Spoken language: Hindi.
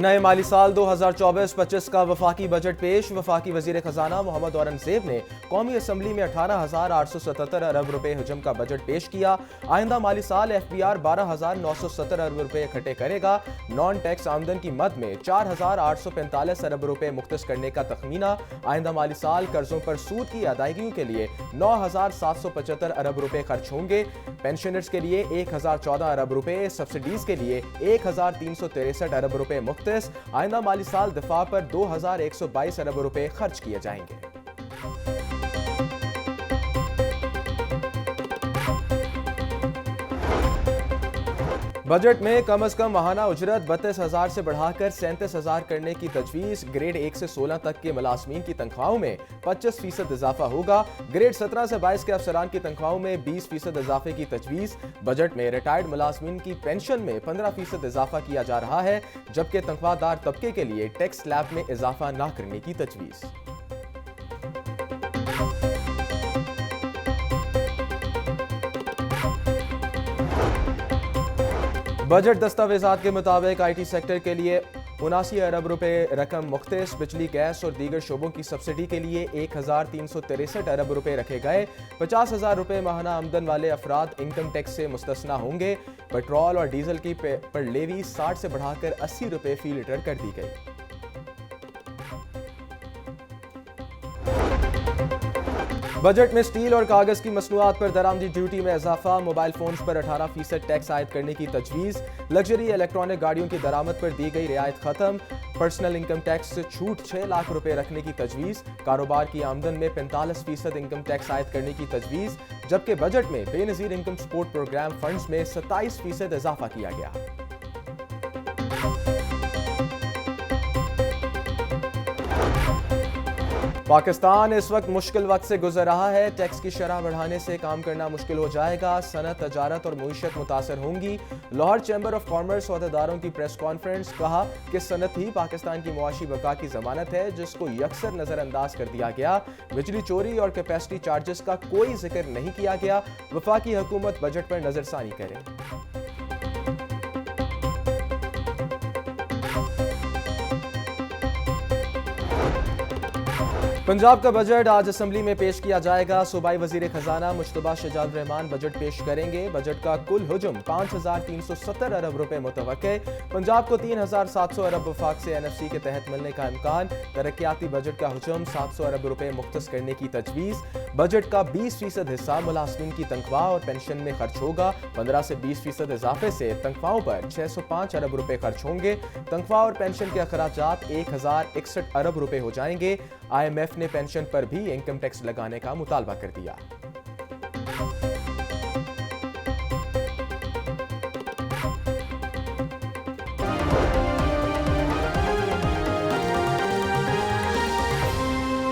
नए माली साल 2024-25 का वफाकी बजट पेश। वफाकी वजीर खजाना मोहम्मद औरंगजेब ने कौमी असम्बली में 18,877 अरब रुपए हजम का बजट पेश किया। आइंदा माली साल FBR 12,970 अरब रुपए इकट्ठे करेगा। नॉन टैक्स आमदन की मद में 4,845 अरब रुपए मुख्तस करने का तखमीना। आइंदा माली साल कर्जों पर सूद की अदायगियों के लिए 9,775 अरब रुपए खर्च होंगे। पेंशनर्स के लिए 1,014 अरब रुपए, सब्सिडीज के लिए 1,363 अरब रुपए मुख्तस। आइंदा माली साल दिफा पर 2,122 अरब रुपए खर्च किए जाएंगे। बजट में कम अज कम माहाना उजरत 32,000 से बढ़ाकर 37,000 करने की तजवीज़। ग्रेड 1 से 16 तक के मुलाजमीन की तनख्वाहों में 25% इजाफा होगा। ग्रेड 17 से 22 के अफसरान की तनख्वाहों में 20% इजाफे की तजवीज़। बजट में रिटायर्ड मुलाजमीन की पेंशन में 15% इजाफा किया जा रहा है, जबकि तनख्वाहदार तबके के लिए टैक्स स्लैब में इजाफा न करने की तजवीज़। बजट दस्तावेजात के मुताबिक IT सेक्टर के लिए 79 अरब रुपए रकम मुख्तस। बिजली, गैस और दीगर शोबों की सब्सिडी के लिए 1,363 अरब रुपए रखे गए। 50,000 रुपए माहाना आमदन वाले अफराद इनकम टैक्स से मुस्तस्ना होंगे। पेट्रोल और डीजल की पर लेवी 60 से बढ़ाकर 80 रुपए फी लीटर कर दी गई। बजट में स्टील और कागज की मसनूआत पर दरामदी ड्यूटी में इजाफा। मोबाइल फोन्स पर 18% टैक्स आयद करने की तजवीज़। लग्जरी इलेक्ट्रॉनिक गाड़ियों की दरामद पर दी गई रियायत खत्म। पर्सनल इनकम टैक्स से छूट 6 लाख रुपए रखने की तजवीज़। कारोबार की आमदन में 45% इनकम टैक्स आयद करने की तजवीज़, जबकि बजट में Benazir income support programme funds में 27% इजाफा किया गया। पाकिस्तान इस वक्त मुश्किल वक्त से गुजर रहा है। टैक्स की शरह बढ़ाने से काम करना मुश्किल हो जाएगा। सनत, तजारत और मईशत मुतासर होंगी। लाहौर चैम्बर ऑफ कॉमर्स अहदेदारों की प्रेस कॉन्फ्रेंस। कहा कि सनत ही पाकिस्तान की मुआशी बका की जमानत है, जिसको यकसर नजरअंदाज कर दिया गया। बिजली चोरी और कैपेसिटी चार्जेस का कोई जिक्र नहीं किया गया। वफाकी हुकूमत बजट पर नजरसानी करे। पंजाब का बजट आज असम्बली में पेश किया जाएगा। सूबाई वजीर खजाना मुश्तबा शजाउर रहमान बजट पेश करेंगे। बजट का कुल हुजम 5,370 अरब रुपए मुतवक्के। पंजाब को 3,700 अरब वफाक से NFC के तहत मिलने का इम्कान। तरक्याती बजट का हुजम 700 अरब रुपए मुख्तस करने की तजवीज़। बजट का 20% हिस्सा मुलाजमीन की तनख्वाह और पेंशन में खर्च होगा। 15 से 20% इजाफे से तनख्वाहों पर 605 अरब रुपए खर्च होंगे। तनख्वाह और पेंशन के अखराजात 1,061 अरब रुपए हो जाएंगे। IMF ने पेंशन पर भी इनकम टैक्स लगाने का मुतालबा कर दिया।